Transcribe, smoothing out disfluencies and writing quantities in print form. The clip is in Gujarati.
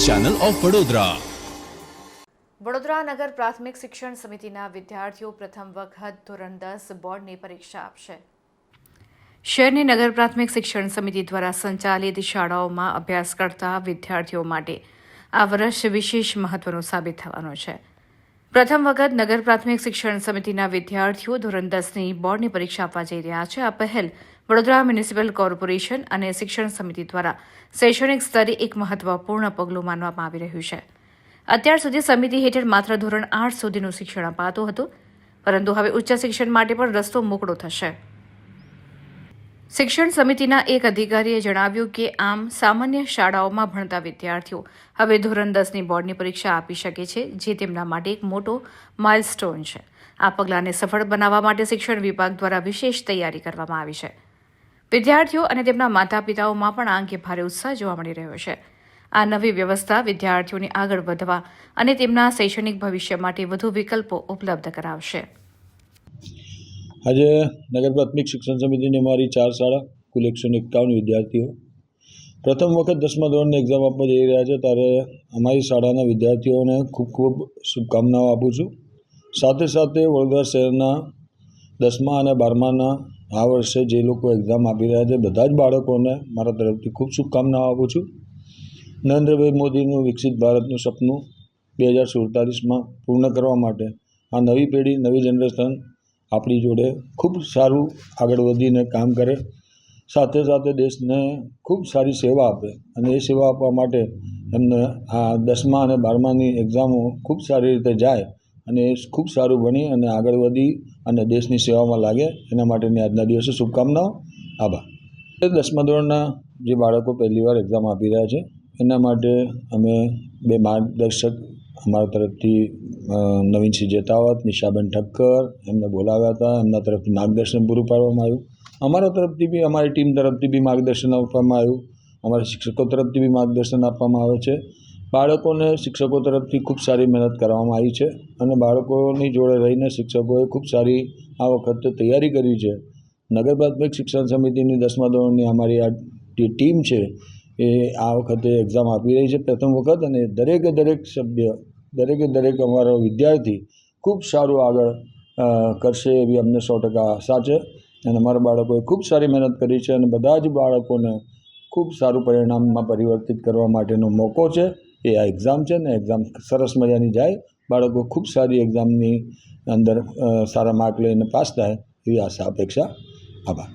Channel of Vadodara. વડોદરા નગર પ્રાથમિક શિક્ષણ સમિતિના વિદ્યાર્થીઓ પ્રથમ વખત ધોરણ 10 બોર્ડની પરીક્ષા આપશે। શહેરની નગર પ્રાથમિક શિક્ષણ સમિતિ દ્વારા સંચાલિત શાળાઓમાં અભ્યાસ કરતા વિદ્યાર્થીઓ માટે આ વર્ષ વિશેષ મહત્વનું સાબિત થવાનું છે। પ્રથમ વખત નગર પ્રાથમિક શિક્ષણ સમિતિના વિદ્યાર્થીઓ ધોરણ 10ની બોર્ડની પરીક્ષા આપવા જઈ રહ્યા છે। આ પહેલ વડોદરા મ્યુનિસિપલ કોર્પોરેશન અને શિક્ષણ સમિતિ દ્વારા શૈક્ષણિક સ્તરે એક મહત્વપૂર્ણ પગલું માનવામાં આવી રહ્યું છે। અત્યાર સુધી સમિતિ હેઠળ માત્ર ધોરણ 8 સુધીનું શિક્ષણ અપાતું હતું, પરંતુ હવે ઉચ્ચ શિક્ષણ માટે પણ રસ્તો મોકળો થશે। શિક્ષણ સમિતિના એક અધિકારીએ જણાવ્યું કે આમ સામાન્ય શાળાઓમાં ભણતા વિદ્યાર્થીઓ હવે ધોરણ 10ની બોર્ડની પરીક્ષા આપી શકે છે, જે તેમના માટે એક મોટો માઇલસ્ટોન છે। આ પગલાંને સફળ બનાવવા માટે શિક્ષણ વિભાગ દ્વારા વિશેષ તૈયારી કરવામાં આવી છે। વિદ્યાર્થીઓ અને તેમના માતા પિતાઓમાં પણ આ અંગે ભારે ઉત્સાહ જોવા મળી રહ્યો છે। આ નવી વ્યવસ્થા વિદ્યાર્થીઓને આગળ વધવા અને તેમના શૈક્ષણિક ભવિષ્ય માટે વધુ વિકલ્પો ઉપલબ્ધ કરાવશે। આજે નગર પ્રાથમિક શિક્ષણ સમિતિની અમારી 4 શાળા કુલ 151 વિદ્યાર્થીઓ પ્રથમ વખત 10મા ધોરણની એક્ઝામ આપવા જઈ રહ્યા છે, ત્યારે અમારી શાળાના વિદ્યાર્થીઓને ખૂબ ખૂબ શુભકામનાઓ આપું છું। સાથે સાથે વડોદરા શહેરના 10મા અને 12માના આ વર્ષે જે લોકો એક્ઝામ આપી રહ્યા છે બધા જ બાળકોને મારા તરફથી ખૂબ શુભકામનાઓ આપું છું। નરેન્દ્રભાઈ મોદીનું વિકસિત ભારતનું સપનું 2047માં પૂર્ણ કરવા માટે આ નવી પેઢી, નવી જનરેશન આપણી જોડે ખૂબ સારું આગળ વધીને કામ કરે, સાથે સાથે દેશને ખૂબ સારી સેવા આપે અને એ સેવા આપવા માટે એમને આ 10મા અને 12માની એક્ઝામો ખૂબ સારી રીતે જાય અને એ ખૂબ સારું ભણી અને આગળ વધી અને દેશની સેવામાં લાગે, એના માટેની આજના દિવસે શુભકામનાઓ। આભાર। 10મા ધોરણના જે બાળકો પહેલીવાર એક્ઝામ આપી રહ્યા છે એના માટે અમે 2 માર્ગદર્શક અમારા તરફથી નવીનસિંહ જેતાવત, નિશાબેન ઠક્કર એમને બોલાવ્યા હતા, એમના તરફથી માર્ગદર્શન પૂરું પાડવામાં આવ્યું। અમારા તરફથી બી, અમારી ટીમ તરફથી બી માર્ગદર્શન આપવામાં આવ્યું, અમારા શિક્ષકો તરફથી બી માર્ગદર્શન આપવામાં આવે છે। બાળકોને શિક્ષકો તરફથી ખૂબ સારી મહેનત કરવામાં આવી છે અને બાળકોની જોડે રહીને શિક્ષકોએ ખૂબ સારી આ વખતે તૈયારી કરી છે। નગર પ્રાથમિક શિક્ષણ સમિતિની 10મા ધોરણની અમારી આ ટીમ છે એ આ વખતે એક્ઝામ આપી રહી છે પ્રથમ વખત, અને દરેક સભ્ય, દરેક અમારો વિદ્યાર્થી ખૂબ સારું આગળ કરશે એવી અમને 100% આશા છે અને અમારા બાળકોએ ખૂબ સારી મહેનત કરી છે અને બધા જ બાળકોને ખૂબ સારું પરિણામમાં પરિવર્તિત કરવા માટેનો મોકો છે એ આ એક્ઝામ છે ને એક્ઝામ સરસ મજાની જાય, બાળકો ખૂબ સારી એક્ઝામની અંદર સારા માર્ક લઈને પાસ થાય એવી આશા અપેક્ષા। આભાર।